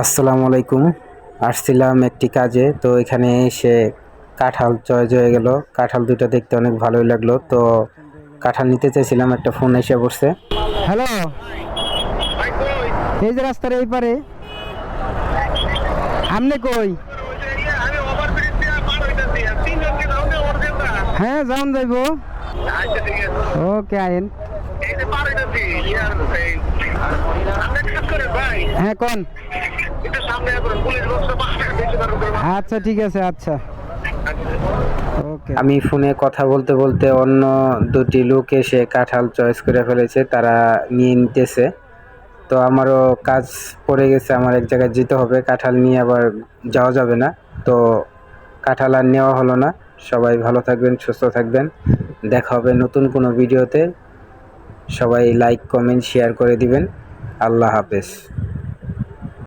আসসালামু আলাইকুম। আসছিলাম একটি কাজে, তো এখানে এসে কাঁঠাল চয়েস হয়ে গেল। কাঁঠাল দুটো দেখতে অনেক ভালোই লাগলো, তো কাঁঠাল নিতে চাইছিলাম, একটা ফোন এসে পড়ছে। হ্যালো, ভাই কই? এই যে রাস্তার এই পারে। আমনে কই? ওই যে আমি ওভারব্রিজ দিয়া পার হইতাছি। আর তিনজন কি যাও না অর্জেন্টরা? হ্যাঁ, যাওন যাইবো। আচ্ছা ঠিক আছে। ওকে, আইন। এই যে পার হইতাছি। ইয়ার এই আপনি এক কাজ করেন ভাই। হ্যাঁ, কোন? একটু সামনে আসুন, পুলিশ বক্সটা পাশে বেশি পারবো। আচ্ছা, ঠিক আছে, আচ্ছা। ওকে। আমি ফোনে কথা বলতে বলতে অন্য দুটি লোক এসে কাঁঠাল চয়েস করে ফেলেছে, তারা নিয়ে নিতেছে। তো আমারও কাজ পড়ে গেছে, আমার এক জায়গায় যেতে হবে, কাঁঠাল নিয়ে আবার যাওয়া যাবে না। তো কাঁঠাল আর নেওয়া হলো না। সবাই ভালো থাকবেন, সুস্থ থাকবেন। দেখা হবে নতুন কোনো ভিডিওতে। সবাই লাইক, কমেন্ট, শেয়ার করে দিবেন। আল্লাহ হাফেজ।